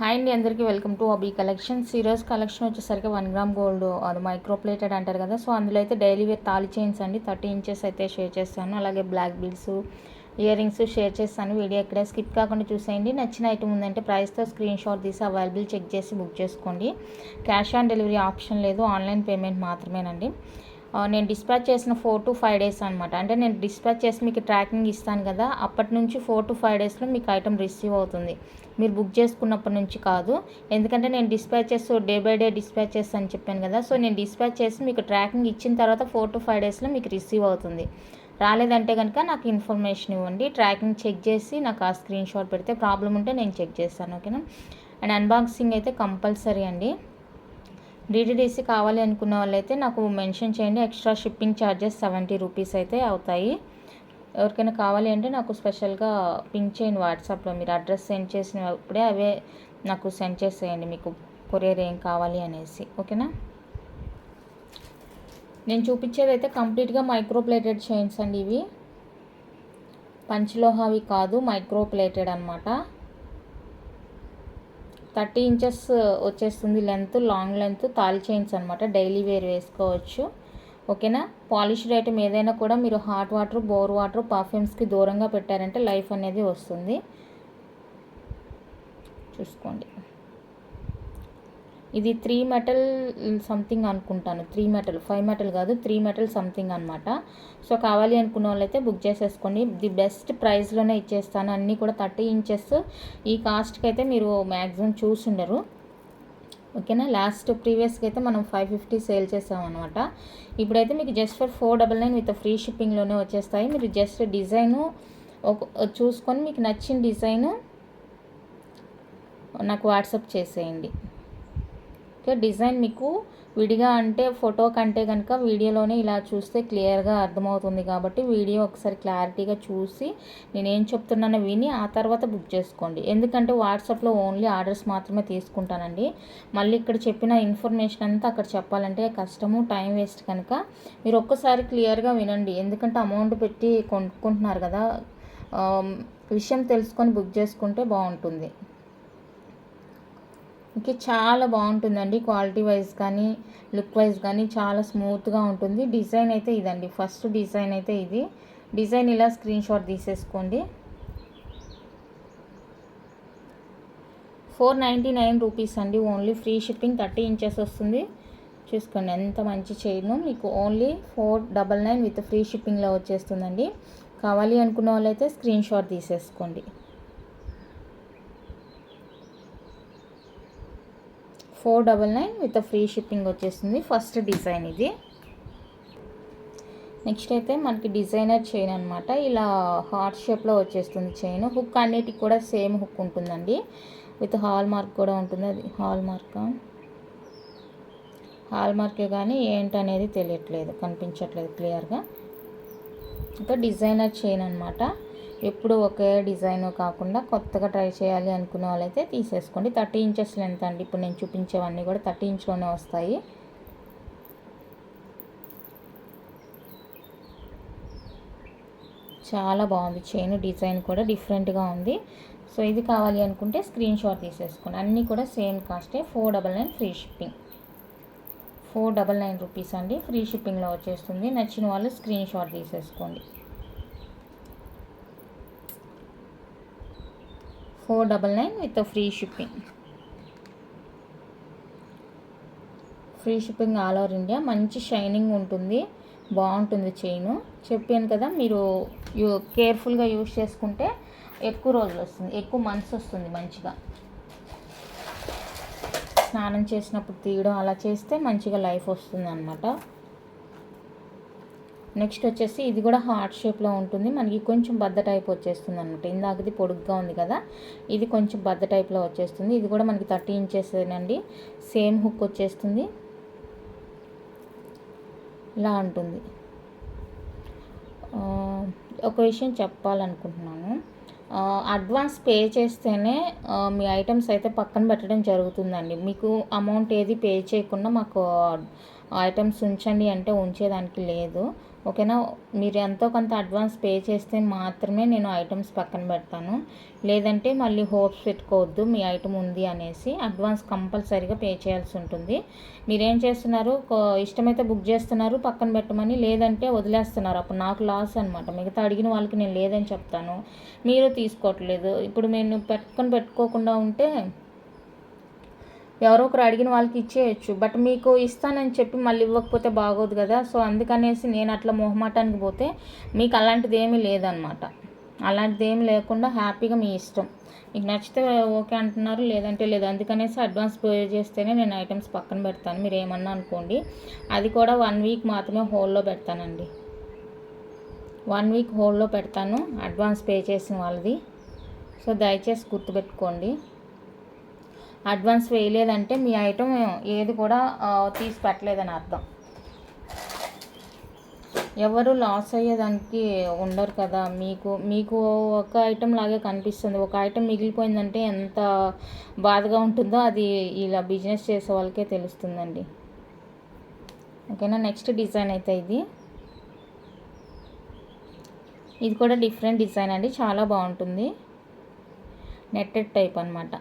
Hi అండి, అందరికీ welcome to అబీ collections. ఈరోజు కలెక్షన్ వచ్చేసరికి 1 గ్రామ్ గోల్డ్, అది మైక్రో ప్లేటెడ్ అంటారు కదా. సో అందులో అయితే డైలీ వేర్ తాళి చైన్స్ అండి 30 ఇంచెస్ అయితే షేర్ చేస్తాను. అలాగే black bills, earrings share చేస్తాను. వీడియో ఎక్కడ స్కిప్ కాకుండా చూసేయండి. నచ్చిన ఐటమ్ ఉందంటే ప్రైస్తో స్క్రీన్ షాట్ తీసి అవైలబుల్ చెక్ చేసి బుక్ చేసుకోండి. క్యాష్ ఆన్ డెలివరీ ఆప్షన్ లేదు, ఆన్లైన్ పేమెంట్ మాత్రమేనండి. నేను డిస్పాచ్ చేసిన 4 to 5 డేస్ అనమాట. అంటే నేను డిస్పాచ్ చేసి మీకు ట్రాకింగ్ ఇస్తాను కదా, అప్పటి నుంచి 4 to 5 డేస్లో మీకు ఐటమ్ రిసీవ్ అవుతుంది. మీరు బుక్ చేసుకున్నప్పటి నుంచి కాదు. ఎందుకంటే నేను డిస్పాచ్ చేసి డే బై డే డిస్పాచ్ చేస్తాను అని చెప్పాను కదా. సో నేను డిస్పాచ్ చేసి మీకు ట్రాకింగ్ ఇచ్చిన తర్వాత 4 to 5 డేస్లో మీకు రిసీవ్ అవుతుంది. రాలేదంటే కనుక నాకు ఇన్ఫర్మేషన్ ఇవ్వండి. ట్రాకింగ్ చెక్ చేసి నాకు ఆ స్క్రీన్ షాట్ పెడితే ప్రాబ్లం ఉంటే నేను చెక్ చేస్తాను, ఓకేనా. అండ్ అన్బాక్సింగ్ అయితే కంపల్సరీ అండి. డీటీడీసీ కావాలి అనుకున్న వాళ్ళైతే నాకు మెన్షన్ చేయండి. ఎక్స్ట్రా షిప్పింగ్ ఛార్జెస్ 70 రూపీస్ అయితే అవుతాయి. ఎవరికైనా కావాలి అంటే నాకు స్పెషల్గా పింక్ చేయండి వాట్సాప్లో. మీరు అడ్రస్ సెండ్ చేసినప్పుడే అవే నాకు సెండ్ చేసేయండి, మీకు కొరియర్ ఏం కావాలి అనేసి, ఓకేనా. నేను చూపించేది అయితే కంప్లీట్గా మైక్రో ప్లేటెడ్ చైన్స్ అండి. ఇవి పంచలోహావి కాదు, మైక్రో ప్లేటెడ్ అనమాట. 30 ఇంచెస్ వచ్చేస్తుంది లెంత్, లాంగ్ లెంత్ తాళి చైన్స్ అనమాట. డైలీ వేర్ వేసుకోవచ్చు, ఓకేనా. పాలిష్డ్ ఐటమ్ ఏదైనా కూడా మీరు హాట్ వాటర్, బోర్ వాటర్, పర్ఫ్యూమ్స్కి దూరంగా పెట్టారంటే లైఫ్ అనేది వస్తుంది. చూసుకోండి, ఇది 3 మెటల్ సంథింగ్ అనుకుంటాను. 3 మెటల్, 5 మెటల్ కాదు, 3 మెటల్ సంథింగ్ అనమాట. సో కావాలి అనుకున్న వాళ్ళైతే బుక్ చేసేసుకోండి. ది బెస్ట్ ప్రైస్లోనే ఇచ్చేస్తాను. అన్నీ కూడా 30 ఇంచెస్. ఈ కాస్ట్కి అయితే మీరు మ్యాక్సిమం చూసుండరు, ఓకేనా. లాస్ట్ ప్రీవియస్కి అయితే మనం 550 సేల్ చేసామన్నమాట. ఇప్పుడైతే మీకు జస్ట్ ఫర్ 499 విత్ ఫ్రీ షిప్పింగ్లోనే వచ్చేస్తాయి. మీరు జస్ట్ డిజైను చూసుకొని మీకు నచ్చిన డిజైను నాకు వాట్సాప్ చేసేయండి. ఓకే, డిజైన్ మీకు విడిగా అంటే ఫోటో కంటే కనుక వీడియోలోనే ఇలా చూస్తే క్లియర్గా అర్థమవుతుంది. కాబట్టి వీడియో ఒకసారి క్లారిటీగా చూసి నేనేం చెప్తున్నానో విని ఆ తర్వాత బుక్ చేసుకోండి. ఎందుకంటే వాట్సాప్లో ఓన్లీ ఆర్డర్స్ మాత్రమే తీసుకుంటానండి. మళ్ళీ ఇక్కడ చెప్పిన ఇన్ఫర్మేషన్ అంతా అక్కడ చెప్పాలంటే కష్టము, టైం వేస్ట్. కనుక మీరు ఒక్కసారి క్లియర్గా వినండి. ఎందుకంటే అమౌంట్ పెట్టి కొనుక్కుంటున్నారు కదా, విషయం తెలుసుకొని బుక్ చేసుకుంటే బాగుంటుంది. ఓకే, చాలా బాగుంటుందండి. క్వాలిటీ వైజ్ కానీ లుక్ వైజ్ కానీ చాలా స్మూత్గా ఉంటుంది. డిజైన్ అయితే ఇదండి, ఫస్ట్ డిజైన్ అయితే ఇది. డిజైన్ ఇలా స్క్రీన్ షాట్ తీసేసుకోండి. 499 రూపీస్ అండి, ఓన్లీ ఫ్రీ షిప్పింగ్. 30 ఇంచెస్ వస్తుంది. చూసుకోండి ఎంత మంచి చైన్. మీకు ఓన్లీ 499 విత్ ఫ్రీ షిప్పింగ్లో వచ్చేస్తుందండి. కావాలి అనుకున్న వాళ్ళైతే స్క్రీన్ షాట్ తీసేసుకోండి. 499 విత్ ఫ్రీ షిప్పింగ్ వచ్చేస్తుంది. ఫస్ట్ డిజైన్ ఇది. నెక్స్ట్ అయితే మనకి డిజైనర్ చైన్ అనమాట. ఇలా హార్ట్ షేప్లో వచ్చేస్తుంది చైన్. హుక్ అన్నిటికి కూడా సేమ్ హుక్ ఉంటుందండి, విత్ హాల్ మార్క్ కూడా ఉంటుంది. అది హాల్ మార్కే కానీ ఏంటనేది తెలియట్లేదు, కనిపించట్లేదు క్లియర్గా. ఇంకా డిజైనర్ చైన్ అనమాట. ఎప్పుడు ఒకే డిజైన్ కాకుండా కొత్తగా ట్రై చేయాలి అనుకునే వాళ్ళైతే తీసేసుకోండి. 30 ఇంచెస్ లెంత్ అండి. ఇప్పుడు నేను చూపించేవన్నీ కూడా 30 ఇంచ్లోనే వస్తాయి. చాలా బాగుంది చైన్, డిజైన్ కూడా డిఫరెంట్గా ఉంది. సో ఇది కావాలి అనుకుంటే స్క్రీన్ షాట్ తీసేసుకోండి. అన్నీ కూడా సేమ్ కాస్టే. 499 free shipping. 499 రూపీస్ అండి, ఫ్రీ షిప్పింగ్లో వచ్చేస్తుంది. నచ్చిన వాళ్ళు స్క్రీన్ షాట్ తీసేసుకోండి. 499 with free shipping. Free shipping all over India. మంచి షైనింగ్ ఉంటుంది, బాగుంటుంది చైన్. చెప్పాను కదా, మీరు కేర్ఫుల్గా యూజ్ చేసుకుంటే ఎక్కువ రోజులు వస్తుంది, ఎక్కువ మంత్స్ వస్తుంది. మంచిగా స్నానం చేసినప్పుడు తీయడం అలా చేస్తే మంచిగా లైఫ్ వస్తుంది అన్నమాట. నెక్స్ట్ వచ్చేసి ఇది కూడా హార్ట్ షేప్లో ఉంటుంది. మనకి కొంచెం బద్ద టైప్ వచ్చేస్తుంది అనమాట. ఇందాకది పొడుగ్గా ఉంది కదా, ఇది కొంచెం బద్ద టైప్లో వచ్చేస్తుంది. ఇది కూడా మనకి 30 ఇంచెస్ అండి. సేమ్ హుక్ వచ్చేస్తుంది, ఇలా ఉంటుంది. ఒక విషయం చెప్పాలనుకుంటున్నాను. అడ్వాన్స్ పే చేస్తేనే మీ ఐటమ్స్ అయితే పక్కన పెట్టడం జరుగుతుందండి. మీకు అమౌంట్ ఏది పే చేయకుండా మాకు ఐటమ్స్ ఉంచండి అంటే ఉంచేదానికి లేదు, ఓకేనా. మీరు ఎంతో కొంత అడ్వాన్స్ పే చేస్తే మాత్రమే నేను ఐటమ్స్ పక్కన పెడతాను, లేదంటే మళ్ళీ హోప్స్ పెట్టుకోవద్దు మీ ఐటమ్ ఉంది అనేసి. అడ్వాన్స్ కంపల్సరీగా పే చేయాల్సి ఉంటుంది. మీరేం చేస్తున్నారు, ఇష్టమైతే బుక్ చేస్తున్నారు పక్కన పెట్టమని, లేదంటే వదిలేస్తున్నారు. అప్పుడు నాకు లాస్ అనమాట. మిగతా అడిగిన వాళ్ళకి నేను లేదని చెప్తాను, మీరు తీసుకోవట్లేదు. ఇప్పుడు నేను పెట్టుకోకుండా ఉంటే ఎవరో ఒకరు అడిగిన వాళ్ళకి ఇచ్చేయచ్చు, బట్ మీకు ఇస్తానని చెప్పి మళ్ళీ ఇవ్వకపోతే బాగోదు కదా. సో అందుకనేసి నేను అట్లా మొహమాటానికి పోతే మీకు అలాంటిది ఏమీ లేదనమాట. అలాంటిది ఏమి లేకుండా హ్యాపీగా మీ ఇష్టం, మీకు నచ్చితే ఓకే అంటున్నారు, లేదంటే లేదు. అందుకనేసి అడ్వాన్స్ పే చేస్తేనే నేను ఐటమ్స్ పక్కన పెడతాను. మీరు ఏమన్నా అనుకోండి. అది కూడా 1 వీక్ మాత్రమే హోల్డ్లో పెడతానండి. 1 వీక్ హోల్డ్లో పెడతాను అడ్వాన్స్ పే చేసిన వాళ్ళది. సో దయచేసి గుర్తుపెట్టుకోండి. అడ్వాన్స్ వేయలేదంటే మీ ఐటమ్ ఏది కూడా తీసి పెట్టలేదని అర్థం. ఎవరు లాస్ అయ్యేదానికి ఉండరు కదా. మీకు ఒక ఐటమ్ లాగే కనిపిస్తుంది, ఒక ఐటమ్ మిగిలిపోయిందంటే ఎంత బాధగా ఉంటుందో అది ఇలా బిజినెస్ చేసే వాళ్ళకే తెలుస్తుందండి. ఓకేనా. నెక్స్ట్ డిజైన్ అయితే ఇది కూడా డిఫరెంట్ డిజైన్ అండి, చాలా బాగుంటుంది. నెట్టెడ్ టైప్ అనమాట.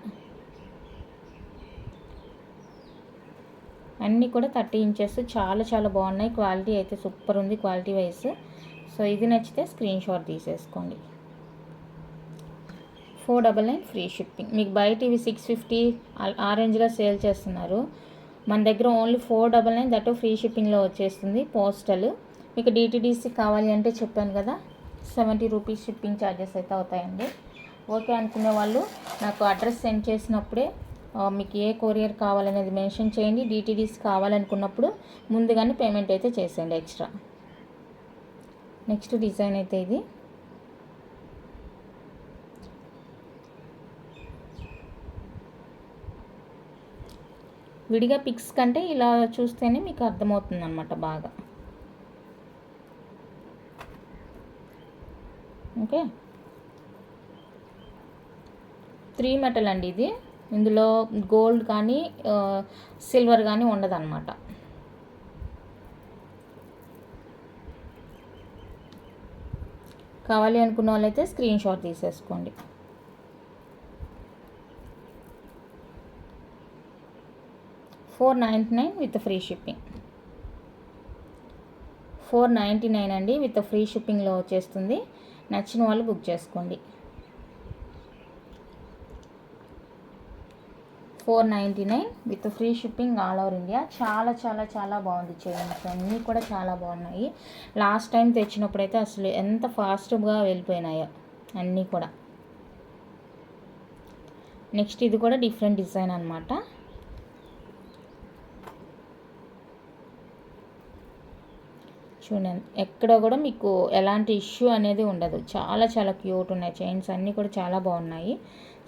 అన్నీ కూడా 30 ఇంచెస్, చాలా చాలా బాగున్నాయి. క్వాలిటీ అయితే సూపర్ ఉంది క్వాలిటీ వైజ్. సో ఇది నచ్చితే స్క్రీన్ షాట్ తీసేసుకోండి. 499 ఫ్రీ షిప్పింగ్. మీకు బయట ఇవి 650 ఆ రేంజ్లో సేల్ చేస్తున్నారు. మన దగ్గర ఓన్లీ 499, దట్ ఫ్రీ షిప్పింగ్లో వచ్చేస్తుంది. పోస్టల్ మీకు డిటీడీసీ కావాలి అంటే చెప్పాను కదా, 70 రూపీస్ షిప్పింగ్ ఛార్జెస్ అయితే అవుతాయండి. ఓకే అనుకునే వాళ్ళు నాకు అడ్రస్ సెండ్ చేసినప్పుడే మీకు ఏ కొరియర్ కావాలనేది మెన్షన్ చేయండి. డిటీడీస్ కావాలనుకున్నప్పుడు ముందుగానే పేమెంట్ అయితే చేసేయండి ఎక్స్ట్రా. నెక్స్ట్ డిజైన్ అయితే ఇది విడిగా పిక్స్ కంటే ఇలా చూస్తేనే మీకు అర్థమవుతుంది అన్నమాట బాగా. ఓకే. 3 మెటల్ అండి ఇది. ఇందులో గోల్డ్ కానీ సిల్వర్ కానీ ఉండదన్నమాట. కావాలి అనుకున్న వాళ్ళైతే స్క్రీన్ షాట్ తీసేసుకోండి. 499 విత్ ఫ్రీ షిప్పింగ్. 499 అండి, విత్ ఫ్రీ షిప్పింగ్లో వచ్చేస్తుంది. నచ్చిన వాళ్ళు బుక్ చేసుకోండి. 499 with free shipping all over India. చాలా చాలా చాలా బాగుంది. చైన్స్ అన్నీ కూడా చాలా బాగున్నాయి. లాస్ట్ టైం తెచ్చినప్పుడైతే అసలు ఎంత ఫాస్ట్గా వెళ్ళిపోయినాయో అన్నీ కూడా. నెక్స్ట్ ఇది కూడా డిఫరెంట్ డిజైన్ అనమాట. చూడండి, ఎక్కడ కూడా మీకు ఎలాంటి ఇష్యూ అనేది ఉండదు. చాలా చాలా క్యూట్ ఉన్నాయి. చైన్స్ అన్నీ కూడా చాలా బాగున్నాయి.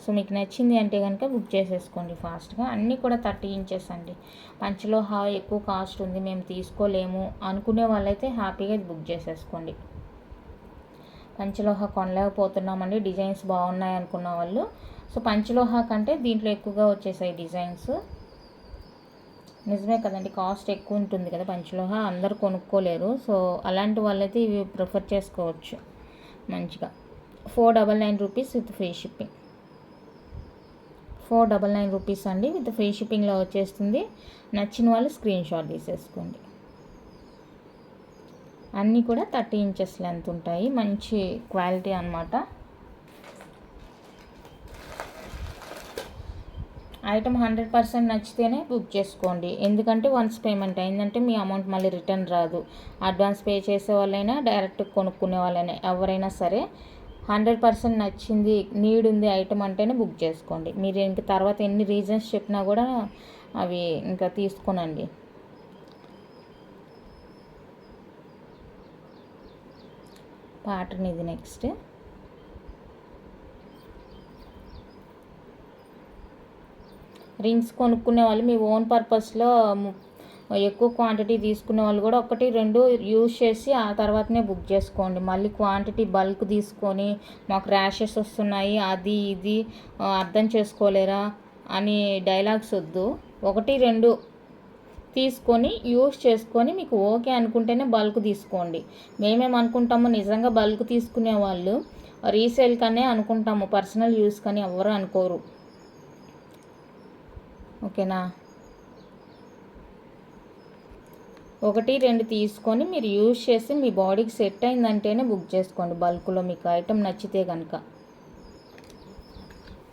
సో మీకు నచ్చింది అంటే కనుక బుక్ చేసేసుకోండి ఫాస్ట్గా. అన్నీ కూడా 30 ఇంచెస్ అండి. పంచలోహ ఎక్కువ కాస్ట్ ఉంది, మేము తీసుకోలేము అనుకునే వాళ్ళైతే హ్యాపీగా బుక్ చేసేసుకోండి. పంచలోహ కొనలేకపోతున్నామండి, డిజైన్స్ బాగున్నాయి అనుకున్న వాళ్ళు. సో పంచలోహ కంటే దీంట్లో ఎక్కువగా వచ్చేసాయి డిజైన్స్. నిజమే కదండి, కాస్ట్ ఎక్కువ ఉంటుంది కదా పంచలోహ, అందరు కొనుక్కోలేరు. సో అలాంటి వాళ్ళైతే ఇవి ప్రిఫర్ చేసుకోవచ్చు మంచిగా. 499 rupees with free shipping. 499 rupees అండి, విత్ ఫ్రీ షిప్పింగ్లో వచ్చేస్తుంది. నచ్చిన వాళ్ళు స్క్రీన్ షాట్ తీసేసుకోండి. అన్నీ కూడా 30 ఇంచెస్ లెంత్ ఉంటాయి, మంచి క్వాలిటీ అన్నమాట. ఐటమ్ 100% నచ్చితేనే బుక్ చేసుకోండి. ఎందుకంటే వన్స్ పేమెంట్ అయిందంటే మీ అమౌంట్ మళ్ళీ రిటర్న్ రాదు. అడ్వాన్స్ పే చేసే వాళ్ళైనా డైరెక్ట్ కొనుక్కునే వాళ్ళైనా ఎవరైనా సరే 100% నచ్చింది, నీడ్ ఉంది ఐటమ్ అంటేనే బుక్ చేసుకోండి. మీరు ఇంక తర్వాత ఎన్ని రీజన్స్ చెప్పినా కూడా అవి ఇంకా తీసుకోనండి. ప్యాటర్న్ ఇది. నెక్స్ట్ రింగ్స్ కొనుక్కునే వాళ్ళు మీ ఓన్ పర్పస్లో ఎక్కువ క్వాంటిటీ తీసుకునే వాళ్ళు కూడా 1-2 యూజ్ చేసి ఆ తర్వాతనే బుక్ చేసుకోండి. మళ్ళీ క్వాంటిటీ బల్క్ తీసుకొని మాకు ర్యాషెస్ వస్తున్నాయి అది ఇది అర్థం చేసుకోలేరా అని డైలాగ్స్ వద్దు. 1-2 తీసుకొని యూస్ చేసుకొని మీకు ఓకే అనుకుంటేనే బల్క్ తీసుకోండి. మేమేమనుకుంటాము, నిజంగా బల్క్ తీసుకునే వాళ్ళు రీసేల్ కనే అనుకుంటాము, పర్సనల్ యూస్ కానీ ఎవరు అనుకోరు. ఓకేనా. 1-2 తీసుకొని మీరు యూజ్ చేసి మీ బాడీకి సెట్ అయిందంటేనే బుక్ చేసుకోండి బల్క్లో, మీకు ఐటెం నచ్చితే కనుక.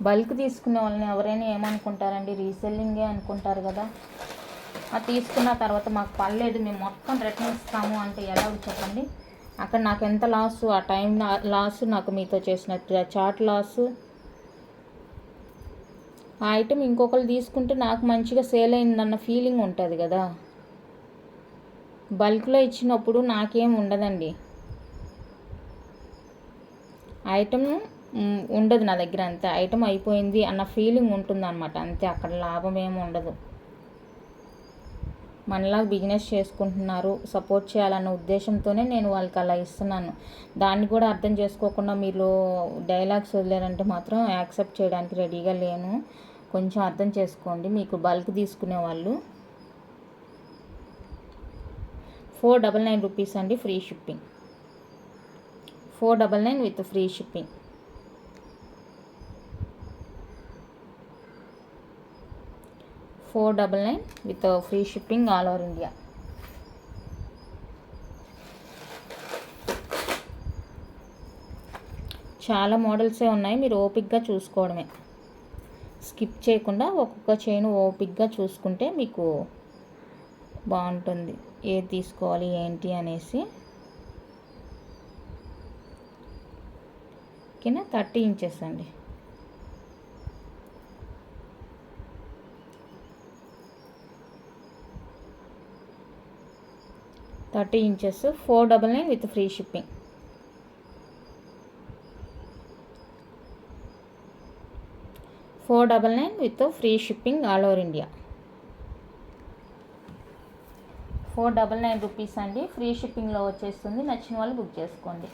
బల్క్ తీసుకునే వాళ్ళని ఎవరైనా ఏమనుకుంటారండి, రీసెల్లింగే అనుకుంటారు కదా. అది తీసుకున్న తర్వాత మాకు పర్లేదు మేము మొత్తం రిటర్న్ ఇస్తాము అంటే ఎలా చెప్పండి. అక్కడ నాకు ఎంత లాసు, ఆ టైం లాసు, నాకు మీతో చేసిన చాట్ లాసు. ఆ ఐటెం ఇంకొకరు తీసుకుంటే నాకు మంచిగా సేల్ అయిందన్న ఫీలింగ్ ఉంటుంది కదా. బల్క్లో ఇచ్చినప్పుడు నాకేం ఉండదండి, ఐటెం ఉండదు నా దగ్గర, అంతే. ఐటెం అయిపోయింది అన్న ఫీలింగ్ ఉంటుందన్నమాట, అంతే. అక్కడ లాభం ఏమి ఉండదు. మనలాగా బిజినెస్ చేసుకుంటున్నారు, సపోర్ట్ చేయాలన్న ఉద్దేశంతోనే నేను వాళ్ళకి అలా ఇస్తున్నాను. దాన్ని కూడా అర్థం చేసుకోకుండా మీరు డైలాగ్స్ వదిలేరంటే మాత్రం యాక్సెప్ట్ చేయడానికి రెడీగా లేను. కొంచెం అర్థం చేసుకోండి. మీకు బల్క్ తీసుకునే వాళ్ళు 499 రూపీస్ అండి, free shipping. 499 with free shipping. $499 with free shipping all over India. చాలా మోడల్సే ఉన్నాయి, మీరు ఓపిక్గా చూసుకోవడమే, స్కిప్ చేయకుండా ఒక్కొక్క చైన్ ఓపిక్గా చూసుకుంటే మీకు బాగుంటుంది, ఏది తీసుకోవాలి ఏంటి అనేసి. ఓకేనా. 30 ఇంచెస్ అండి. $499 with free shipping. $499 with free shipping all over India. 499 rupees అండి, ఫ్రీ షిప్పింగ్లో వచ్చేస్తుంది. నచ్చిన వాళ్ళు బుక్ చేసుకోండి.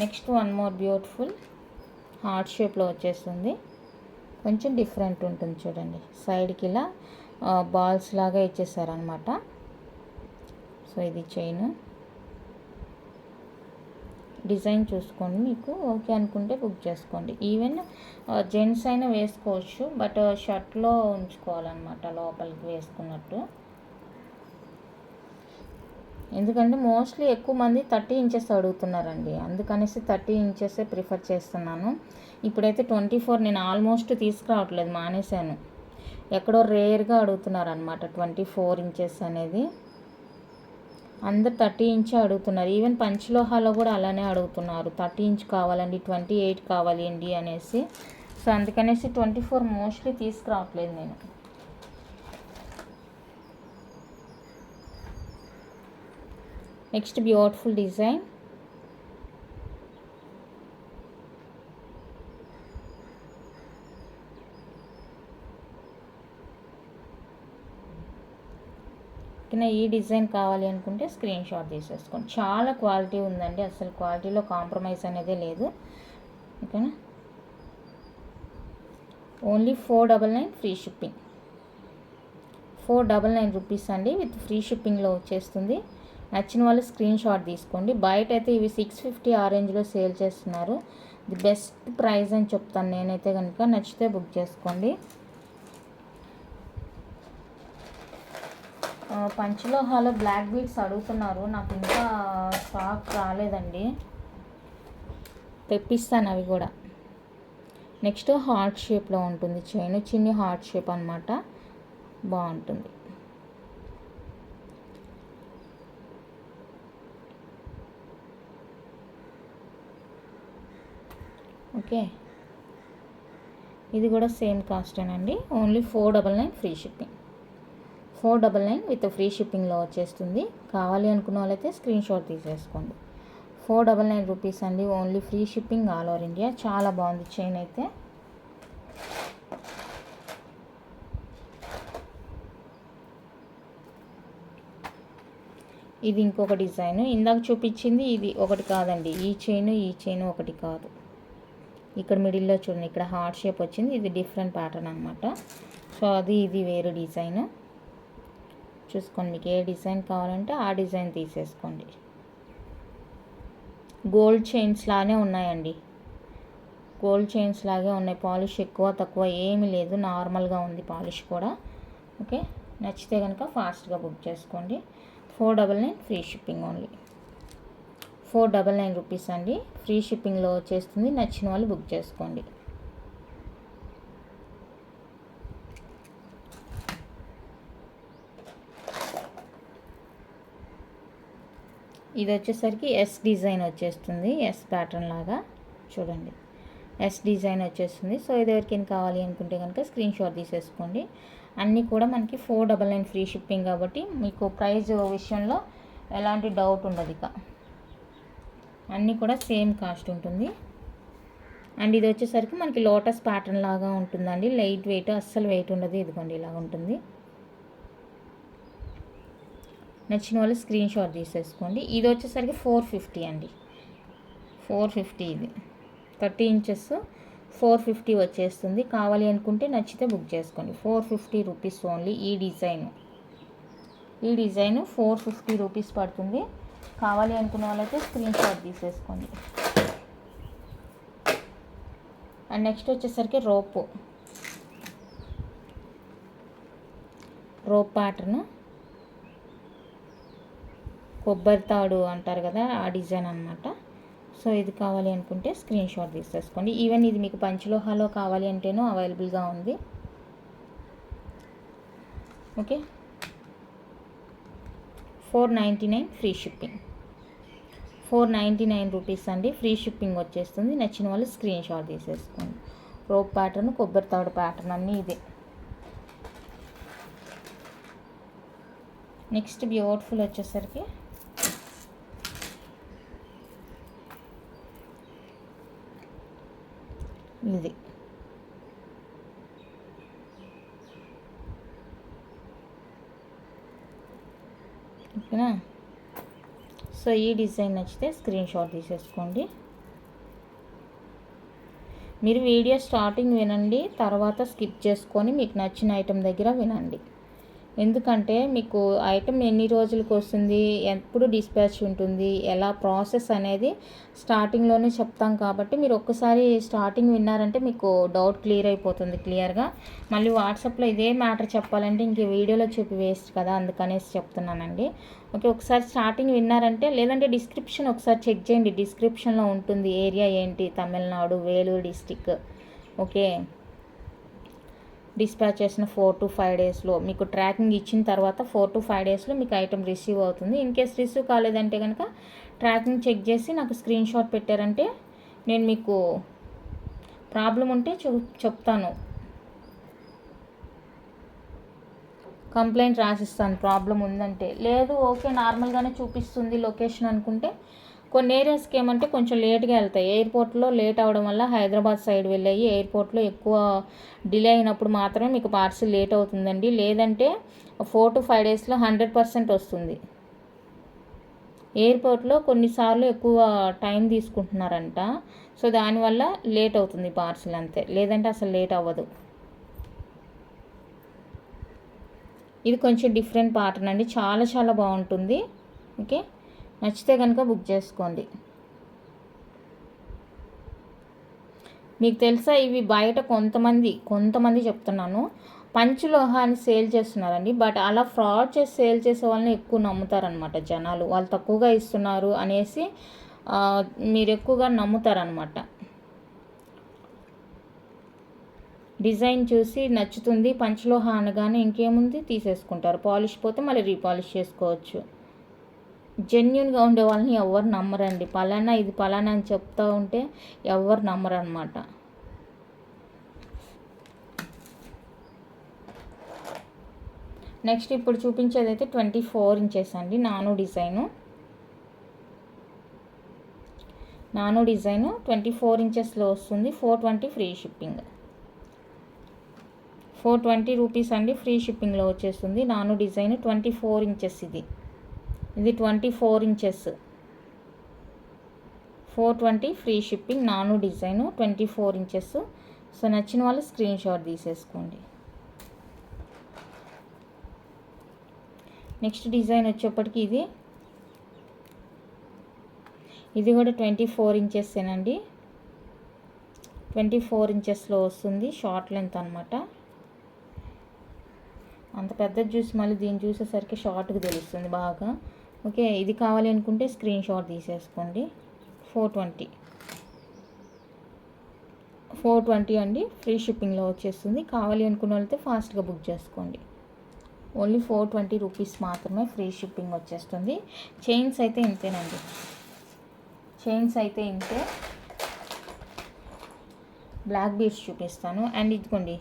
Next one more beautiful heart షేప్లో వచ్చేస్తుంది. కొంచెం డిఫరెంట్ ఉంటుంది చూడండి, సైడ్కి ఇలా బాల్స్ లాగా ఇచ్చేసారనమాట. సో ఇది చైన్ డిజైన్ చూసుకోండి, మీకు ఓకే అనుకుంటే బుక్ చేసుకోండి. ఈవెన్ జెంట్స్ అయినా వేసుకోవచ్చు, బట్ షర్ట్లో ఉంచుకోవాలన్నమాట లోపలికి వేసుకున్నట్టు. ఎందుకంటే మోస్ట్లీ ఎక్కువ మంది 30 ఇంచెస్ అడుగుతున్నారండి, అందుకనేసి 30 ఇంచెసే ప్రిఫర్ చేస్తున్నాను. ఇప్పుడైతే 24 నేను ఆల్మోస్ట్ తీసుకురావట్లేదు, మానేశాను. ఎక్కడో రేర్గా అడుగుతున్నారు అనమాట 24 ఇంచెస్ అనేది. అందరు 30 ఇంచే అడుగుతున్నారు. ఈవెన్ పంచలోహాలో కూడా అలానే అడుగుతున్నారు, 30 ఇంచ్ కావాలండి, 28 కావాలండి అనేసి. సో అందుకనేసి 24 మోస్ట్లీ తీసుకురావట్లేదు నేను. నెక్స్ట్ బ్యూటిఫుల్ డిజైన్, ఈ డిజైన్ కావాలి అనుకుంటే స్క్రీన్ షాట్ తీసేసుకోండి. చాలా క్వాలిటీ ఉందండి, అసలు క్వాలిటీలో కాంప్రమైజ్ అనేది లేదు. ఓకేనా. Only 499 free shipping. 499 రూపీస్ అండి, విత్ ఫ్రీ షిప్పింగ్లో వచ్చేస్తుంది. నచ్చిన వాళ్ళు స్క్రీన్ షాట్ తీసుకోండి. బయట అయితే ఇవి 650 ఆ రేంజ్లో సేల్ చేస్తున్నారు. ది బెస్ట్ ప్రైస్ అని చెప్తాను నేనైతే కనుక. నచ్చితే బుక్ చేసుకోండి. పంచలోహాలో బ్లాక్ బీడ్స్ అడుగుతున్నారు, నాకు ఇంకా స్టాక్ రాలేదండి, తెప్పిస్తాను అవి కూడా. నెక్స్ట్ హార్ట్ షేప్లో ఉంటుంది చైన్, చిన్ని హార్ట్ షేప్ అనమాట, బాగుంటుంది. ఓకే, ఇది కూడా సేమ్ కాస్టేనండి, only 499 free shipping. 499 with free షిప్పింగ్లో వచ్చేస్తుంది. కావాలి అనుకున్న వాళ్ళైతే స్క్రీన్ షాట్ తీసేసుకోండి. 499 రూపీస్ అండి, only free shipping all over India. చాలా బాగుంది చైన్ అయితే. ఇది ఇంకొక డిజైన్, ఇందాక చూపించింది ఇది ఒకటి కాదండి, ఈ చైన్ ఒకటి కాదు, ఇక్కడ మిడిల్లో చూడండి, ఇక్కడ హార్ట్ షేప్ వచ్చింది. ఇది డిఫరెంట్ ప్యాటర్న్ అనమాట. సో ఇది వేరే డిజైన్. చూసుకోండి, మీకు ఏ డిజైన్ కావాలంటే ఆ డిజైన్ తీసేసుకోండి. గోల్డ్ చైన్స్ లానే ఉన్నాయండి, గోల్డ్ చైన్స్ లాగే ఉన్నాయి. పాలిష్ ఎక్కువ తక్కువ ఏమీ లేదు, నార్మల్గా ఉంది పాలిష్ కూడా. ఓకే, నచ్చితే కనుక ఫాస్ట్గా బుక్ చేసుకోండి. 499 ఫ్రీ షిప్పింగ్ ఓన్లీ. 499 రూపీస్ అండి, ఫ్రీ షిప్పింగ్లో వచ్చేస్తుంది. నచ్చిన వాళ్ళు బుక్ చేసుకోండి. ఇది వచ్చేసరికి ఎస్ డిజైన్ వచ్చేస్తుంది, ఎస్ ప్యాటర్న్ లాగా చూడండి, ఎస్ డిజైన్ వచ్చేస్తుంది. సో ఇది ఎవరికైనా కావాలి అనుకుంటే కనుక స్క్రీన్ షాట్ తీసేసుకోండి. అన్నీ కూడా మనకి 499 ఫ్రీ షిప్పింగ్ కాబట్టి మీకు ప్రైస్ విషయంలో ఎలాంటి డౌట్ ఉండదు. ఇక అన్నీ కూడా సేమ్ కాస్ట్ ఉంటుంది. అండ్ ఇది వచ్చేసరికి మనకి లోటస్ ప్యాటర్న్ లాగా ఉంటుందండి, లైట్ వెయిట్, అస్సలు వెయిట్ ఉండదు. ఇదిగోండి ఇలా ఉంటుంది. నచ్చిన వాళ్ళు స్క్రీన్ షాట్ తీసేసుకోండి. ఇది వచ్చేసరికి 450 అండి, 450. ఇది 30 ఇంచెస్ 450 వచ్చేస్తుంది. కావాలి అనుకుంటే నచ్చితే బుక్ చేసుకోండి. 450 రూపీస్ ఓన్లీ. ఈ డిజైన్ 450 రూపీస్ పడుతుంది. కావాలి అనుకున్న వాళ్ళైతే స్క్రీన్ షాట్ తీసేసుకోండి. అండ్ నెక్స్ట్ వచ్చేసరికి రోప్ ప్యాటర్న్, కొబ్బరి తాడు అంటారు కదా, ఆ డిజైన్ అనమాట. సో ఇది కావాలి అనుకుంటే స్క్రీన్ షాట్ తీసేసుకోండి. ఈవెన్ ఇది మీకు పంచలోహాలో కావాలి అంటేనూ అవైలబుల్గా ఉంది. Okay, 499 free shipping. 499 రూపీస్ అండి, ఫ్రీ షిప్పింగ్ వచ్చేస్తుంది. నచ్చిన వాళ్ళు స్క్రీన్ షాట్ తీసేసుకోండి. రోప్ ప్యాటర్న్, కొబ్బరి తాడు ప్యాటర్న్ అన్నీ ఇదే. నెక్స్ట్ బ్యూటిఫుల్ వచ్చేసరికి ఇది ఓకేనా. సో ఈ డిజైన్ నచ్చితే స్క్రీన్ షాట్ తీసేసుకోండి. మీరు వీడియో స్టార్టింగ్ వినండి, తర్వాత స్కిప్ చేసుకొని మీకు నచ్చిన ఐటెం దగ్గర వినండి. ఎందుకంటే మీకు ఐటెం ఎన్ని రోజులకు వస్తుంది, ఎప్పుడు డిస్పాచ్ ఉంటుంది, ఎలా ప్రాసెస్ అనేది స్టార్టింగ్లోనే చెప్తాం. కాబట్టి మీరు ఒక్కసారి స్టార్టింగ్ విన్నారంటే మీకు డౌట్ క్లియర్ అయిపోతుంది క్లియర్గా. మళ్ళీ వాట్సాప్లో ఇదే మ్యాటర్ చెప్పాలంటే ఇంక వీడియోలో చూపి వేస్ట్ కదా, అందుకనేసి చెప్తున్నానండి. ఓకే, ఒకసారి స్టార్టింగ్ విన్నారంటే, లేదంటే డిస్క్రిప్షన్ ఒకసారి చెక్ చేయండి, డిస్క్రిప్షన్లో ఉంటుంది ఏరియా ఏంటి, Tamil Nadu, Vellore district. Okay, dispatch చేసిన 4 to 5 డేస్లో మీకు ట్రాకింగ్ ఇచ్చిన తర్వాత 4 to 5 డేస్లో మీకు ఐటెం రిసీవ్ అవుతుంది. ఇన్ కేస్ రిసీవ్ కాలేదంటే కనుక ట్రాకింగ్ చెక్ చేసి నాకు స్క్రీన్ షాట్ పెట్టారంటే నేను మీకు ప్రాబ్లం ఉంటే చెప్తాను, కంప్లైంట్ రాసిస్తాను ప్రాబ్లం ఉందంటే. లేదు ఓకే నార్మల్గానే చూపిస్తుంది లొకేషన్ అనుకుంటే, కొన్ని ఏరియాస్కి ఏమంటే కొంచెం లేట్గా వెళ్తాయి. ఎయిర్పోర్ట్లో లేట్ అవ్వడం వల్ల హైదరాబాద్ సైడ్ వెళ్ళాయి, ఎయిర్పోర్ట్లో ఎక్కువ డిలే అయినప్పుడు మాత్రమే మీకు పార్సిల్ లేట్ అవుతుందండి. లేదంటే 4 to 5 డేస్లో 100% వస్తుంది. ఎయిర్పోర్ట్లో కొన్నిసార్లు ఎక్కువ టైం తీసుకుంటున్నారంట, సో దానివల్ల లేట్ అవుతుంది పార్సిల్ అంతే, లేదంటే అసలు లేట్ అవ్వదు. ఇది కొంచెం డిఫరెంట్ ప్యాటర్న్ అండి, చాలా చాలా బాగుంటుంది. ఓకే, నచ్చితే కనుక బుక్ చేసుకోండి. మీకు తెలుసా ఇవి బయట కొంతమంది చెప్తున్నాను పంచలోహాన్ని సేల్ చేస్తున్నారండి. బట్ అలా ఫ్రాడ్ చేసి సేల్ చేసే వాళ్ళని ఎక్కువ నమ్ముతారనమాట జనాలు. వాళ్ళు తక్కువగా ఇస్తున్నారు అనేసి మీరు ఎక్కువగా నమ్ముతారనమాట. డిజైన్ చూసి నచ్చుతుంది, పంచలోహ అనగానే ఇంకేముంది తీసేసుకుంటారు. పాలిష్ పోతే మళ్ళీ రీపాలిష్ చేసుకోవచ్చు. జెన్యున్గా ఉండే వాళ్ళని ఎవరు నమ్మరండి. పలానా ఇది పలానా అని చెప్తూ ఉంటే ఎవరు నమ్మరు అనమాట. నెక్స్ట్ ఇప్పుడు చూపించేది అయితే 24 ఇంచెస్ అండి, నానో డిజైను 24 ఇంచెస్లో వస్తుంది. 420 ఫ్రీ షిప్పింగ్, 420 రూపీస్ అండి, ఫ్రీ షిప్పింగ్లో వచ్చేస్తుంది. నానో డిజైన్ 24 ఇంచెస్, ఇది 24 ఇంచెస్ 420 ఫ్రీ షిప్పింగ్, నాను డిజైను 24 ఇంచెస్. సో నచ్చిన వాళ్ళు స్క్రీన్ షాట్ తీసేసుకోండి. నెక్స్ట్ డిజైన్ వచ్చేప్పటికి ఇది కూడా 24 ఇంచెస్సేనండి. 24 ఇంచెస్లో వస్తుంది, షార్ట్ లెంత్ అనమాట. అంత పెద్ద చూసి మళ్ళీ దీన్ని చూసేసరికి షార్ట్గా తెలుస్తుంది బాగా. ఓకే, ఇది కావాలి అనుకుంటే స్క్రీన్ షాట్ తీసేసుకోండి. 420 అండి, ఫ్రీ షిప్పింగ్లో వచ్చేస్తుంది. కావాలి అనుకున్న వాళ్ళైతే ఫాస్ట్గా బుక్ చేసుకోండి. ఓన్లీ 420 రూపీస్ మాత్రమే ఫ్రీ షిప్పింగ్ వచ్చేస్తుంది. చైన్స్ అయితే ఇంతేనండి, చైన్స్ అయితే ఇంతే. బ్లాక్ బీడ్స్ చూపిస్తాను. అండ్ ఇదిగోండి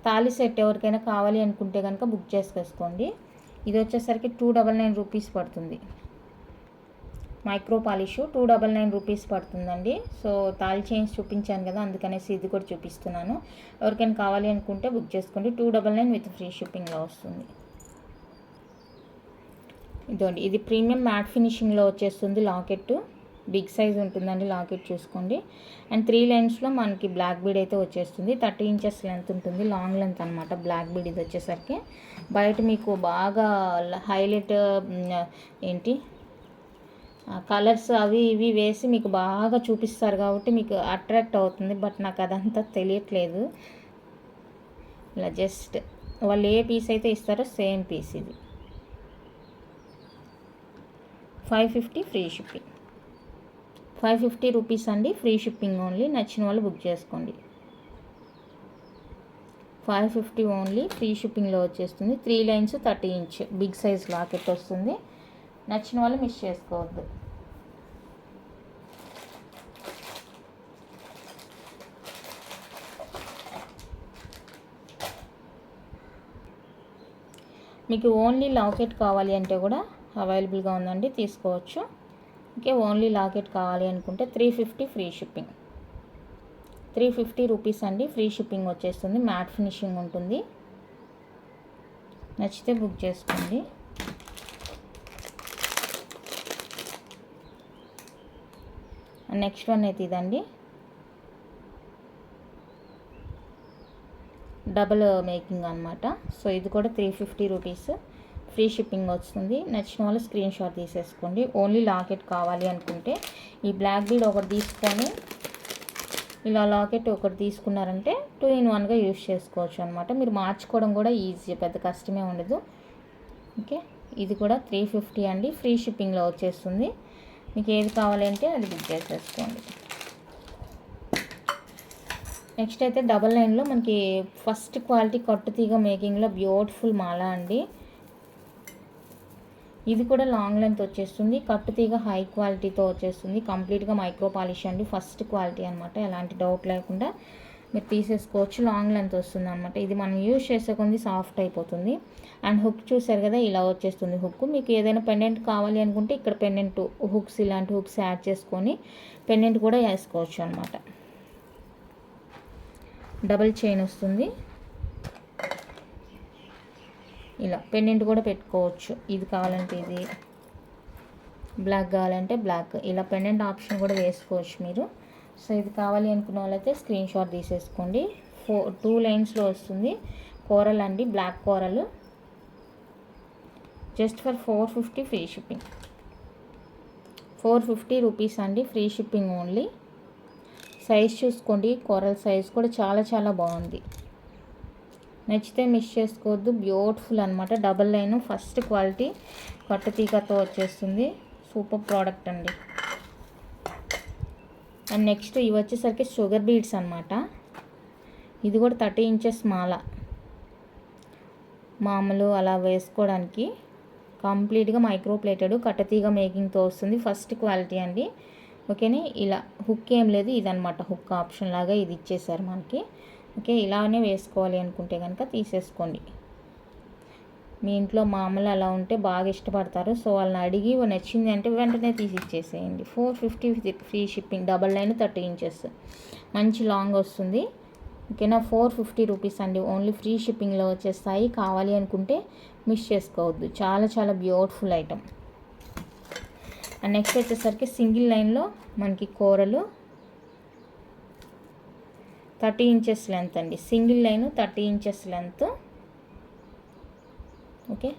తాళి సెట్ ఎవరికైనా కావాలి అనుకుంటే కనుక బుక్ చేసుకోండి. ఇది వచ్చేసరికి 299 రూపీస్ పడుతుంది. మైక్రో పాలిష్ 299 రూపీస్ పడుతుందండి. సో తాళి చైన్స్ చూపించాను కదా, అందుకనేసి ఇది కూడా చూపిస్తున్నాను. ఎవరికైనా కావాలి అనుకుంటే బుక్ చేసుకోండి. 299 విత్ ఫ్రీ షిప్పింగ్లో వస్తుంది. ఇదండి, ఇది ప్రీమియం మ్యాట్ ఫినిషింగ్లో వచ్చేస్తుంది. లాకెట్ బిగ్ సైజ్ ఉంటుందండి, లాకెట్ చూసుకోండి. అండ్ 3 లైన్స్లో మనకి బ్లాక్ బీడ్ అయితే వచ్చేస్తుంది. 30 ఇంచెస్ లెంత్ ఉంటుంది, లాంగ్ లెంత్ అనమాట బ్లాక్ బీడ్. ఇది వచ్చేసరికి బయట మీకు బాగా హైలైట్ కలర్స్ అవి ఇవి వేసి మీకు బాగా చూపిస్తారు కాబట్టి మీకు అట్రాక్ట్ అవుతుంది. బట్ నాకు అదంతా తెలియట్లేదు. ఇలా జస్ట్ వాళ్ళు ఏ పీస్ అయితే ఇస్తారో సేమ్ పీస్ ఇది. 550 ఫ్రీ షిప్పింగ్, 550 రూపీస్ అండి, ఫ్రీ షిప్పింగ్ ఓన్లీ. నచ్చిన వాళ్ళు బుక్ చేసుకోండి. 550 ఓన్లీ, ఫ్రీ షిప్పింగ్లో వచ్చేస్తుంది. 3 lines 30 inch big size locket వస్తుంది. నచ్చిన వాళ్ళు మిస్ చేసుకోవద్దు. మీకు ఓన్లీ లాకెట్ కావాలి అంటే కూడా అవైలబుల్గా ఉందండి, తీసుకోవచ్చు. ఓకే, ఓన్లీ లాకెట్ కావాలి అనుకుంటే 350 ఫ్రీ షిప్పింగ్, 350 రూపీస్ అండి, ఫ్రీ షిప్పింగ్ వచ్చేస్తుంది. మ్యాట్ ఫినిషింగ్ ఉంటుంది. నచ్చితే బుక్ చేసుకోండి. నెక్స్ట్ వన్ అయితే ఇదండి, డబుల్ మేకింగ్ అనమాట. సో ఇది కూడా 350 రూపీస్, ఫ్రీ షిప్పింగ్ వస్తుంది. నచ్చిన వాళ్ళు స్క్రీన్ షాట్ తీసేసుకోండి. ఓన్లీ లాకెట్ కావాలి అనుకుంటే ఈ బ్లాక్ బీడ్ ఒకటి తీసుకొని ఇలా లాకెట్ ఒకటి తీసుకున్నారంటే 2 in 1గా యూజ్ చేసుకోవచ్చు అనమాట. మీరు మార్చుకోవడం కూడా ఈజీ, పెద్ద కష్టమే ఉండదు. ఓకే, ఇది కూడా 350 అండి, ఫ్రీ షిప్పింగ్లో వచ్చేస్తుంది. మీకు ఏది కావాలంటే అది బుక్ చేసేసుకోండి. నెక్స్ట్ అయితే డబల్ లైన్లో మనకి ఫస్ట్ క్వాలిటీ కట్టుతీగ మేకింగ్లో బ్యూటిఫుల్ మాల అండి. ఇది కూడా లాంగ్ లెంత్ వచ్చేస్తుంది, కట్టుతీగ హై క్వాలిటీతో వచ్చేస్తుంది. కంప్లీట్గా మైక్రో పాలిష్ అండి, ఫస్ట్ క్వాలిటీ అనమాట. ఎలాంటి డౌట్ లేకుండా మీరు తీసేసుకోవచ్చు. లాంగ్ లెంత్ వస్తుంది అనమాట. ఇది మనం యూజ్ చేసే కొంది సాఫ్ట్ అయిపోతుంది. అండ్ హుక్ చూసారు కదా, ఇలా వచ్చేస్తుంది హుక్. మీకు ఏదైనా పెండెంట్ కావాలి అనుకుంటే ఇక్కడ పెండెంట్ హుక్స్, ఇలాంటి హుక్స్ యాడ్ చేసుకొని పెండెంట్ కూడా వేసుకోవచ్చు అనమాట. డబల్ చైన్ వస్తుంది, ఇలా పెండెంట్ కూడా పెట్టుకోవచ్చు. ఇది కావాలంటే ఇది, బ్లాక్ కావాలంటే బ్లాక్, ఇలా పెండెంట్ ఆప్షన్ కూడా వేసుకోవచ్చు మీరు. సో ఇది కావాలి అనుకున్న వాళ్ళైతే స్క్రీన్ షాట్ తీసేసుకోండి. 2 లైన్స్లో వస్తుంది. కోరల్ అండి, black coral. Just for 450 free shipping, 450 rupees అండి, ఫ్రీ షిప్పింగ్ ఓన్లీ. సైజ్ చూసుకోండి, కోరల్ సైజ్ కూడా చాలా చాలా బాగుంది. నచ్చితే మిస్ చేసుకోవద్దు. బ్యూటిఫుల్ అనమాట, డబల్ లైన్ ఫస్ట్ క్వాలిటీ కట్టుతీగతో వచ్చేస్తుంది. సూపర్ ప్రోడక్ట్ అండి. అండ్ నెక్స్ట్ ఇవి వచ్చేసరికి షుగర్ బీడ్స్ అనమాట. ఇది కూడా 30 ఇంచెస్ మాల, మామూలు అలా వేసుకోవడానికి. కంప్లీట్గా మైక్రో ప్లేటెడ్ కట్టుతీగ మేకింగ్తో వస్తుంది. ఫస్ట్ క్వాలిటీ అండి. ఓకేనే, ఇలా హుక్ ఏం లేదు, ఇదనమాట హుక్ ఆప్షన్ లాగా ఇది ఇచ్చేసారు మనకి. ఓకే, ఇలానే వేసుకోవాలి అనుకుంటే కనుక తీసేసుకోండి. మీ ఇంట్లో మామూలు అలా ఉంటే బాగా ఇష్టపడతారు. సో వాళ్ళని అడిగి నచ్చింది అంటే వెంటనే తీసి ఇచ్చేసేయండి. 450 free shipping, double line 30 inches, మంచి లాంగ్ వస్తుంది. ఓకేనా, 450 రూపీస్ అండి, ఓన్లీ ఫ్రీ షిప్పింగ్లో వచ్చేస్తాయి. కావాలి అనుకుంటే మిస్ చేసుకోవద్దు. చాలా చాలా బ్యూటిఫుల్ ఐటమ్. అండ్ నెక్స్ట్ వచ్చేసరికి సింగిల్ లైన్లో మనకి కూరలు 30 ఇంచెస్ లెంత్ అండి. Single line 30 inches length. Okay,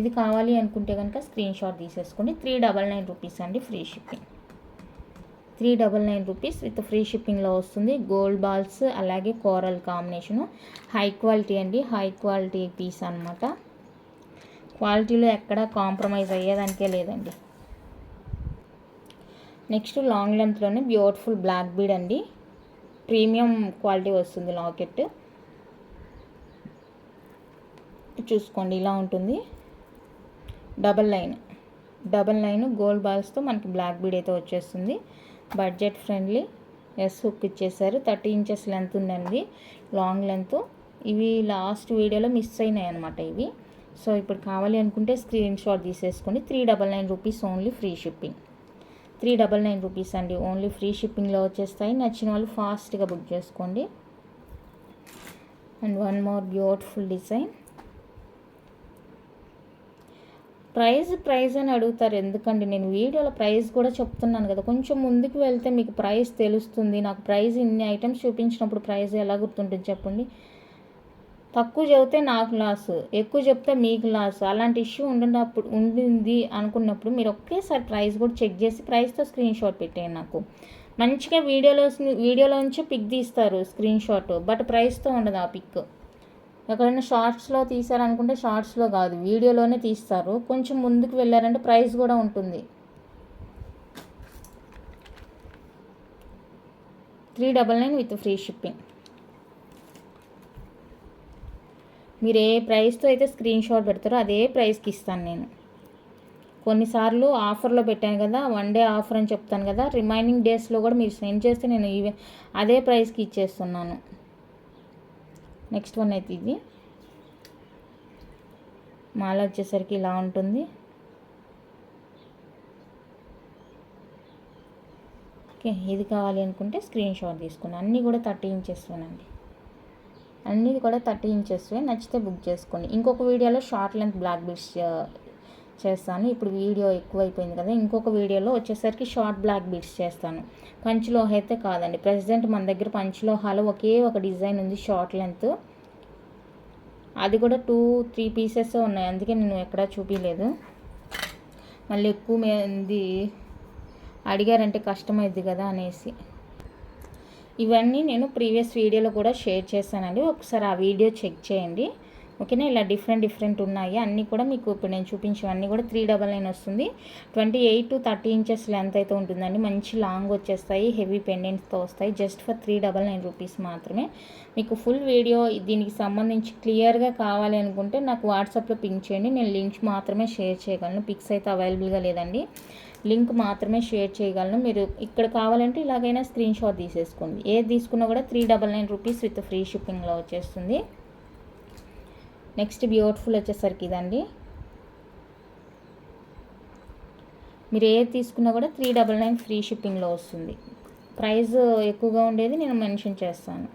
ఇది కావాలి అనుకుంటే కనుక స్క్రీన్ షాట్ తీసేసుకోండి. 399 రూపీస్ అండి, free shipping. 399 rupees with free షిప్పింగ్లో వస్తుంది. గోల్డ్ బాల్స్ అలాగే కోరల్ కాంబినేషను. హై క్వాలిటీ అండి, హై క్వాలిటీ పీస్ అనమాట. క్వాలిటీలో ఎక్కడ కాంప్రమైజ్ అయ్యేదానికే లేదండి. నెక్స్ట్ లాంగ్ లెంత్లోనే బ్యూటిఫుల్ బ్లాక్ బీడ్ అండి, ప్రీమియం క్వాలిటీ వస్తుంది లాకెట్. చూసుకోండి ఇలా ఉంటుంది. డబల్ లైన్ గోల్డ్ బాల్స్తో మనకి బ్లాక్ బీడ్ అయితే వచ్చేస్తుంది. Budget friendly. ఎస్ హుక్ ఇచ్చేసారు. 30 ఇంచెస్ లెంత్ ఉందండి, లాంగ్ లెంత్. ఇవి లాస్ట్ వీడియోలో మిస్ అయినాయి అనమాట ఇవి. సో ఇప్పుడు కావాలి అనుకుంటే స్క్రీన్ షాట్ తీసేసుకోండి. 399 rupees only, free shipping. 399 rupees అండి, ఓన్లీ ఫ్రీ షిప్పింగ్లో వచ్చేస్తాయి. నచ్చిన వాళ్ళు ఫాస్ట్గా బుక్ చేసుకోండి. And one more beautiful design. Price అని అడుగుతారు, ఎందుకండి నేను వీడియోలో ప్రైస్ కూడా చెప్తున్నాను కదా. కొంచెం ముందుకు వెళ్తే మీకు ప్రైస్ తెలుస్తుంది. నాకు ప్రైస్ ఇన్ని ఐటమ్స్ చూపించినప్పుడు ప్రైస్ ఎలా గుర్తుంటుంది చెప్పండి. తక్కువ చెబితే నాకు లాస్, ఎక్కువ చెప్తే మీకు లాస్. అలాంటి ఇష్యూ ఉండింది అనుకున్నప్పుడు మీరు ఒకేసారి ప్రైస్ కూడా చెక్ చేసి ప్రైస్తో స్క్రీన్ షాట్ పెట్టేయండి. నాకు మంచిగా వీడియోలోంచి పిక్ తీస్తారు స్క్రీన్ షాట్, బట్ ప్రైస్తో ఉండదు ఆ పిక్. ఎక్కడైనా షార్ట్స్లో తీసారనుకుంటే షార్ట్స్లో కాదు, వీడియోలోనే తీస్తారు. కొంచెం ముందుకు వెళ్ళారంటే ప్రైస్ కూడా ఉంటుంది. 399 విత్ ఫ్రీ షిప్పింగ్. మీరు ఏ ప్రైస్తో అయితే స్క్రీన్ షాట్ పెడతారో అదే ప్రైస్కి ఇస్తాను నేను. కొన్నిసార్లు ఆఫర్లో పెట్టాను కదా, 1 డే ఆఫర్ అని చెప్తాను కదా, రిమైనింగ్ డేస్లో కూడా మీరు సెండ్ చేస్తే నేను అదే ప్రైస్కి ఇచ్చేస్తున్నాను. నెక్స్ట్ వన్ అయితే ఇది మాల వచ్చేసరికి ఇలా ఉంటుంది. ఓకే, ఇది కావాలి అనుకుంటే స్క్రీన్ షాట్ తీసుకోండి. అన్నీ కూడా 30 ఇంచెస్వేనండి, అన్నీ కూడా 30 ఇంచెస్వే. నచ్చితే బుక్ చేసుకోండి. ఇంకొక వీడియోలో షార్ట్ లెంత్ బ్లాక్ బీడ్స్ చేస్తాను. ఇప్పుడు వీడియో ఎక్కువైపోయింది కదా, ఇంకొక వీడియోలో వచ్చేసరికి షార్ట్ బ్లాక్ బీడ్స్ చేస్తాను. పంచలోహ అయితే కాదండి, ప్రజెంట్ మన దగ్గర పంచలోహాలో ఒకే ఒక డిజైన్ ఉంది షార్ట్ లెంత్. అది కూడా 2-3 పీసెస్ ఉన్నాయి, అందుకే నేను ఎక్కడా చూపించలేదు. మళ్ళీ ఎక్కువ మంది అడిగారంటే కష్టమైద్ది కదా అనేసి. ఇవన్నీ నేను ప్రీవియస్ వీడియోలో కూడా షేర్ చేశానండి, ఒకసారి ఆ వీడియో చెక్ చేయండి. ఓకేనా, ఇలా డిఫరెంట్ ఉన్నాయి అన్నీ కూడా. మీకు ఇప్పుడు నేను చూపించేవన్నీ కూడా 399 వస్తుంది. 28 to 30 ఇంచెస్ లెంత్ అయితే ఉంటుందండి. మంచి లాంగ్ వచ్చేస్తాయి, హెవీ పెండెంట్స్తో వస్తాయి. జస్ట్ ఫర్ 399 రూపీస్ మాత్రమే. మీకు ఫుల్ వీడియో దీనికి సంబంధించి క్లియర్గా కావాలి అనుకుంటే నాకు వాట్సాప్లో పింక్ చేయండి, నేను లింక్స్ మాత్రమే షేర్ చేయగలను. పిక్స్ అయితే అవైలబుల్గా లేదండి, లింక్ మాత్రమే షేర్ చేయగలను. మీరు ఇక్కడ కావాలంటే ఇలాగైనా స్క్రీన్ షాట్ తీసేసుకోండి. ఏది తీసుకున్నా కూడా 399 రూపీస్ విత్ ఫ్రీ షిప్పింగ్లో వచ్చేస్తుంది. నెక్స్ట్ బ్యూటిఫుల్ వచ్చేసరికి ఇదండి. మీరు ఏది తీసుకున్నా కూడా 399 ఫ్రీ షిప్పింగ్లో వస్తుంది. ప్రైస్ ఎక్కువగా ఉండేది నేను మెన్షన్ చేస్తాను.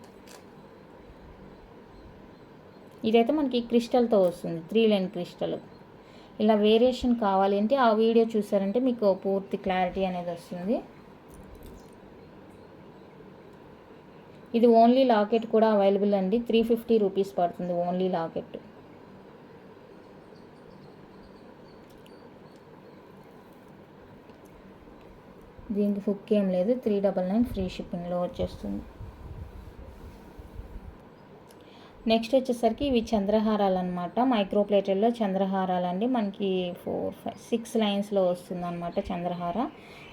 ఇదైతే మనకి క్రిస్టల్తో వస్తుంది, 3 లైన్ క్రిస్టల్. ఇలా వేరియేషన్ కావాలి అంటే ఆ వీడియో చూసారంటే మీకు పూర్తి క్లారిటీ అనేది వస్తుంది. ఇది ఓన్లీ లాకెట్ కూడా అవైలబుల్ అండి, 350 రూపీస్ పడుతుంది ఓన్లీ లాకెట్. దీనికి హుక్ ఏం లేదు, 399 ఫ్రీ షిప్పింగ్లో వచ్చేస్తుంది. నెక్స్ట్ వచ్చేసరికి ఇవి చంద్రహారాలు అనమాట, మైక్రో ప్లేటెడ్లో చంద్రహారాలు అండి. మనకి 4-5-6 లైన్స్లో వస్తుంది అనమాట చంద్రహార.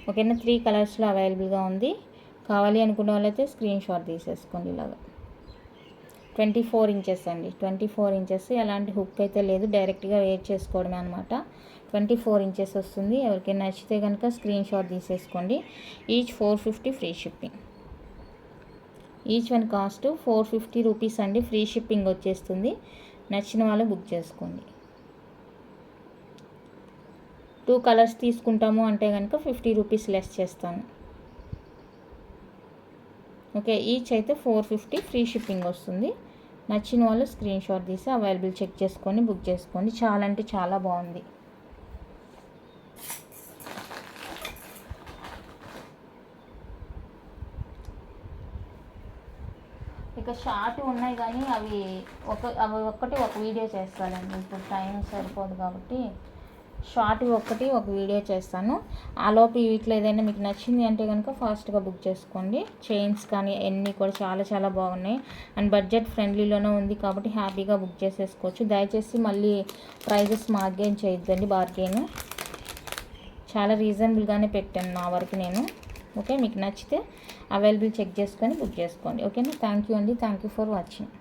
ఓకేనా, 3 కలర్స్లో అవైలబుల్గా ఉంది. కావాలి అనుకున్న వాళ్ళైతే స్క్రీన్ షాట్ తీసేసుకోండి. ఇలాగా 24 ఇంచెస్ అండి, 24 ఇంచెస్. ఎలాంటి హుక్ అయితే లేదు, డైరెక్ట్గా వేర్ చేసుకోవడమే అనమాట. 24 ఇంచెస్ వస్తుంది. ఎవరికైనా నచ్చితే కనుక స్క్రీన్ షాట్ తీసేసుకోండి. Each 450 free shipping. Each one cost 450 rupees అండి, ఫ్రీ షిప్పింగ్ వచ్చేస్తుంది. నచ్చిన వాళ్ళు బుక్ చేసుకోండి. 2 కలర్స్ తీసుకుంటాము అంటే కనుక 50 రూపీస్ లెస్ చేస్తాను. ఓకే, ఈచ్ అయితే 450 ఫ్రీ షిప్పింగ్ వస్తుంది. నచ్చిన వాళ్ళు స్క్రీన్ షాట్ తీసి అవైలబుల్ చెక్ చేసుకొని బుక్ చేసుకోండి. చాలా అంటే చాలా బాగుంది. ఇక షార్ట్ ఉన్నాయి కానీ అవి ఒక్కటి ఒక వీడియో చేస్తానండి. ఇప్పుడు టైం సరిపోదు కాబట్టి షార్ట్ ఒక వీడియో చేస్తాను. ఆలోపు వీటిలో ఏదైనా మీకు నచ్చింది అంటే కనుక ఫాస్ట్గా బుక్ చేసుకోండి. చైన్స్ కానీ అన్నీ కూడా చాలా చాలా బాగున్నాయి అండ్ బడ్జెట్ ఫ్రెండ్లీలోనే ఉంది కాబట్టి హ్యాపీగా బుక్ చేసేసుకోవచ్చు. దయచేసి మళ్ళీ ప్రైజెస్ మార్గెయిన్ చేయొద్దండి, బార్గెయిన్ చాలా రీజనబుల్గానే పెట్టాను నా వరకు నేను. ఓకే, మీకు నచ్చితే అవైలబుల్ చెక్ చేసుకొని బుక్ చేసుకోండి. ఓకేనా, థ్యాంక్ యూ అండి, థ్యాంక్ యూ ఫర్ వాచింగ్.